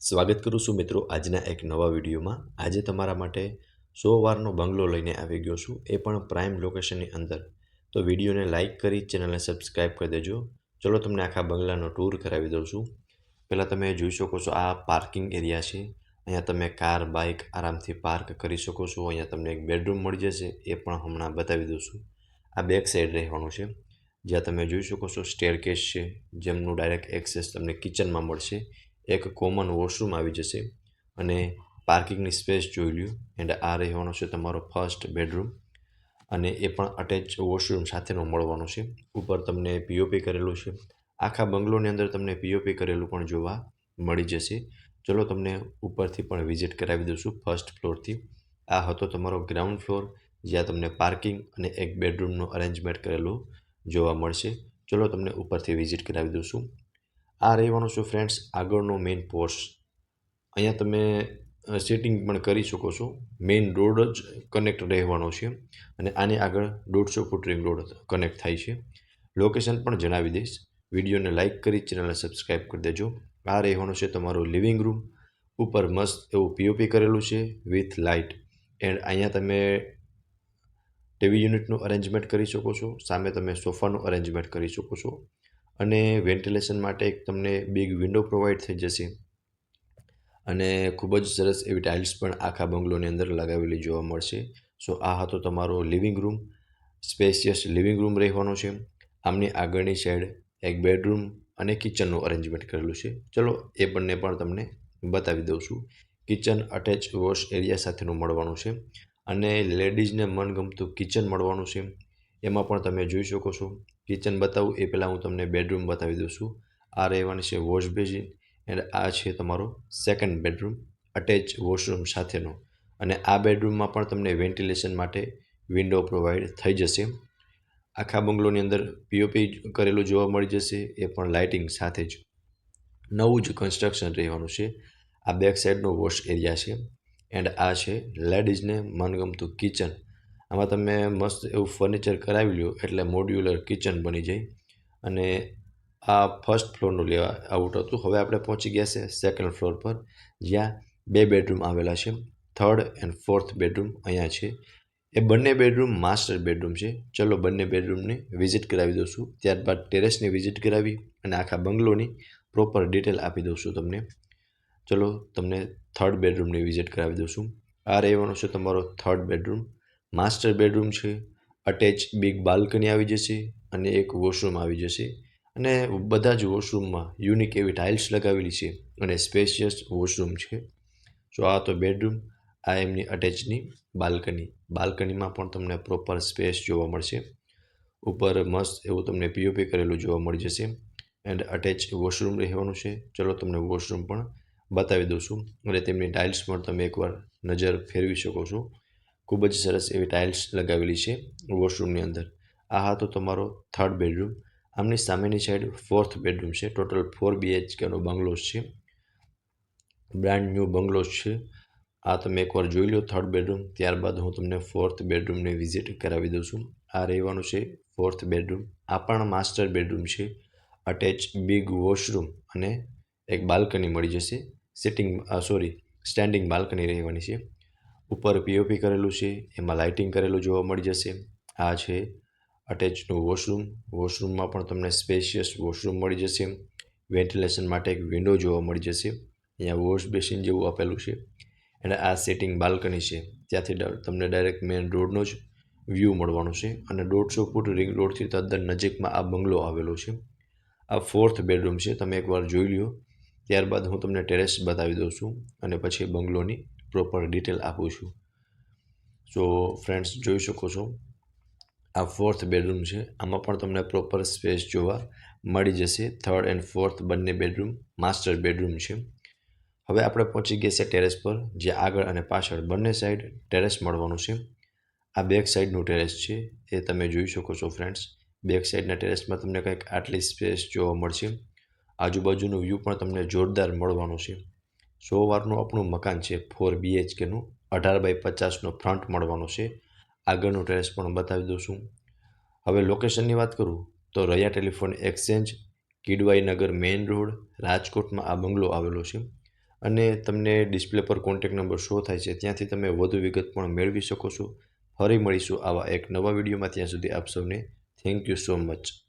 સ્વાગત કરું છું મિત્રો આજના એક નવા વિડીયોમાં। આજે તમારા માટે 100 વારનો બંગલો લઈને આવી ગયો છું, એ પણ પ્રાઇમ લોકેશનની અંદર। તો વિડીયોને લાઇક કરી ચેનલને સબસ્ક્રાઇબ કરી દેજો। ચલો તમને આખા બંગલાનો ટૂર કરાવી દઉં છું। પહેલાં તમે જોઈ શકો છો આ પાર્કિંગ એરિયા છે। અહીંયા તમે કાર બાઇક આરામથી પાર્ક કરી શકો છો। અહીંયા તમને એક બેડરૂમ મળી જશે, એ પણ હમણાં બતાવી દઉં છું। આ બેક સાઈડ રહેવાનું છે, જ્યાં તમે જોઈ શકો છો સ્ટેરકેસ છે, જેમનું ડાયરેક્ટ એક્સેસ તમને કિચનમાં મળશે। એક કોમન વોશરૂમ આવી જશે અને પાર્કિંગની સ્પેસ જોઈ લ્યો। એન્ડ આ રહેવાનો છે તમારો ફર્સ્ટ બેડરૂમ અને એ પણ અટેચ વોશરૂમ સાથેનો મળવાનો છે। ઉપર તમને પીઓપી કરેલું છે। આખા બંગલોની અંદર તમને પીઓપી કરેલું પણ જોવા મળી જશે। ચલો તમને ઉપરથી પણ વિઝિટ કરાવી દઉં છું ફર્સ્ટ ફ્લોરથી। આ હતો તમારો ગ્રાઉન્ડ ફ્લોર, જ્યાં તમને પાર્કિંગ અને એક બેડરૂમનું અરેન્જમેન્ટ કરેલું જોવા મળશે। ચલો તમને ઉપરથી વિઝિટ કરાવી દઉં છું। આ રહેવાનું છે ફ્રેન્ડ્સ આગળનો મેઇન પોર્ચ। અહીંયા તમે સેટિંગ પણ કરી શકો છો। મેઇન રોડ જ કનેક્ટ રહેવાનો છે અને આની આગળ 150 ફૂટ રિંગ રોડ કનેક્ટ થાય છે। લોકેશન પણ જણાવી દઈશ। વિડીયોને લાઇક કરી ચેનલને સબસ્ક્રાઇબ કરી દેજો। આ રહેવાનું છે તમારું લિવિંગ રૂમ। ઉપર મસ્ત એવું પીઓપી કરેલું છે વિથ લાઇટ। એન્ડ અહીંયા તમે ટીવી યુનિટનું અરેન્જમેન્ટ કરી શકો છો। સામે તમે સોફાનું અરેન્જમેન્ટ કરી શકો છો અને વેન્ટિલેશન માટે એક તમને બિગ વિન્ડો પ્રોવાઈડ થઈ જશે અને ખૂબ જ સરસ એવી ટાઇલ્સ પણ આખા બંગલોની અંદર લગાવેલી જોવા મળશે। સો આ હતો તમારો living room, spacious living room રહેવાનો છે। આમની આગળની સાઈડ એક બેડરૂમ અને કિચનનું અરેન્જમેન્ટ કરેલું છે। ચલો એ બંને પણ તમને બતાવી દઉં છું। કિચન અટેચ વોશ એરિયા સાથેનું મળવાનું છે અને લેડીઝને મનગમતું કિચન મળવાનું છે। એમાં પણ તમે જોઈ શકો છો। કિચન બતાવું એ પહેલાં હું તમને બેડરૂમ બતાવી દઉં છું। આ રહેવાની છે વોશ બેસિન એન્ડ આ છે તમારો સેકન્ડ બેડરૂમ અટેચ વોશરૂમ સાથેનો અને આ બેડરૂમમાં પણ તમને વેન્ટિલેશન માટે વિન્ડો પ્રોવાઈડ થઈ જશે। આખા બંગલોની અંદર પીઓપી કરેલું જોવા મળી જશે, એ પણ લાઇટિંગ સાથે જ। નવું જ કન્સ્ટ્રક્શન રહેવાનું છે। આ બેક સાઈડનો વોશ એરિયા છે એન્ડ આ છે લેડીઝને મનગમતું કિચન। આમાં તમે મસ્ત એવું ફર્નિચર કરાવી લો એટલે મોડ્યુલર કિચન બની જાય અને આ ફર્સ્ટ ફ્લોરનું લેવા આઉટ હતું। હવે આપણે પહોંચી ગયા છે સેકન્ડ ફ્લોર પર, જ્યાં બે બેડરૂમ આવેલા છે। થર્ડ એન્ડ ફોર્થ બેડરૂમ અહીંયા છે। એ બંને બેડરૂમ માસ્ટર બેડરૂમ છે। ચલો બંને બેડરૂમની વિઝિટ કરાવી દઉં છું, ત્યારબાદ ટેરેસની વિઝિટ કરાવી અને આખા બંગલોની પ્રોપર ડિટેલ આપી દઉં છું તમને। ચલો તમને થર્ડ બેડરૂમની વિઝિટ કરાવી દઉં છું। આ રહેવાનો છે તમારો થર્ડ બેડરૂમ, માસ્ટર બેડરૂમ છે। અટેચ બિગ બાલ્કની આવી જશે અને એક વોશરૂમ આવી જશે અને બધા જ વોશરૂમમાં યુનિક એવી ટાઇલ્સ લગાવેલી છે અને સ્પેશિયસ વોશરૂમ છે। સો આ તો બેડરૂમ, આ એમની અટેચની બાલ્કનીમાં પણ તમને પ્રોપર સ્પેસ જોવા મળશે। ઉપર મસ્ત એવું તમને પીઓપી કરેલું જોવા મળી જશે એન્ડ અટેચ વોશરૂમ રહેવાનું છે। ચલો તમને વોશરૂમ પણ બતાવી દઉં છું અને તેમની ટાઇલ્સ પણ તમે એકવાર નજર ફેરવી શકો છો। ખૂબ જ સરસ એવી ટાઇલ્સ લગાવેલી છે વોશરૂમની અંદર। આ હતો તમારો થર્ડ બેડરૂમ। આમની સામેની સાઈડ ફોર્થ બેડરૂમ છે। ટોટલ 4 BHKનો બંગલોઝ છે, બ્રાન્ડ ન્યૂ બંગલોઝ છે। આ તમે એકવાર જોઈ લો થર્ડ બેડરૂમ, ત્યારબાદ હું તમને ફોર્થ બેડરૂમની વિઝિટ કરાવી દઉં છું। આ રહેવાનું છે ફોર્થ બેડરૂમ। આ પણ માસ્ટર બેડરૂમ છે। અટેચ બિગ વોશરૂમ અને એક બાલ્કની મળી જશે। સ્ટેન્ડિંગ બાલ્કની રહેવાની છે। ઉપર પીઓપી કરેલું છે, એમાં લાઇટિંગ કરેલું જોવા મળી જશે। આ છે અટેચનું વોશરૂમમાં પણ તમને સ્પેશિયસ વોશરૂમ મળી જશે। વેન્ટિલેશન માટે એક વિન્ડો જોવા મળી જશે। અહીંયા વોશ બેસિન જેવું આપેલું છે અને આ સેટિંગ બાલ્કની છે, ત્યાંથી તમને ડાયરેક્ટ મેઇન રોડનો જ વ્યૂ મળવાનો છે અને 150 ફૂટ રિંગ રોડથી તદ્દન નજીકમાં આ બંગલો આવેલો છે। આ ફોર્થ બેડરૂમ છે, તમે એકવાર જોઈ લ્યો, ત્યારબાદ હું તમને ટેરેસ બતાવી દઉં છું અને પછી બંગલોની પ્રોપર ડિટેલ આપું છું। સો ફ્રેન્ડ્સ જોઈ શકો છો આ ફોર્થ બેડરૂમ છે। આમાં પણ તમને પ્રોપર સ્પેસ જોવા મળી જશે। થર્ડ એન્ડ ફોર્થ બંને બેડરૂમ માસ્ટર બેડરૂમ છે। હવે આપણે પહોંચી ગયા છે ટેરેસ પર, જ્યાં આગળ અને પાછળ બંને સાઈડ ટેરેસ મળવાનું છે। આ બેક સાઈડનું ટેરેસ છે, એ તમે જોઈ શકો છો ફ્રેન્ડ્સ। બેક સાઈડના ટેરેસમાં તમને કંઈક આટલી સ્પેસ જોવા મળશે। આજુબાજુનું વ્યૂ પણ તમને જોરદાર મળવાનું છે। 100 વારનું આપણું મકાન છે 4 BHKનું, 18x50નો ફ્રન્ટ મળવાનો છે। આગળનું ટેરેસ પણ બતાવી દઉં છું। હવે લોકેશનની વાત કરું તો રૈયા ટેલિફોન એક્સચેન્જ, કિડવાઈ નગર મેઇન રોડ, રાજકોટમાં આ બંગલો આવેલો છે। અને તમને ડિસ્પ્લે પર કોન્ટેક્ટ નંબર શો થાય છે, ત્યાંથી તમે વધુ વિગત પણ મેળવી શકો છો. ફરી મળીશું આવા એક નવા વિડીયોમાં. ત્યાં સુધી આપ સૌને થેન્ક યુ સો મચ.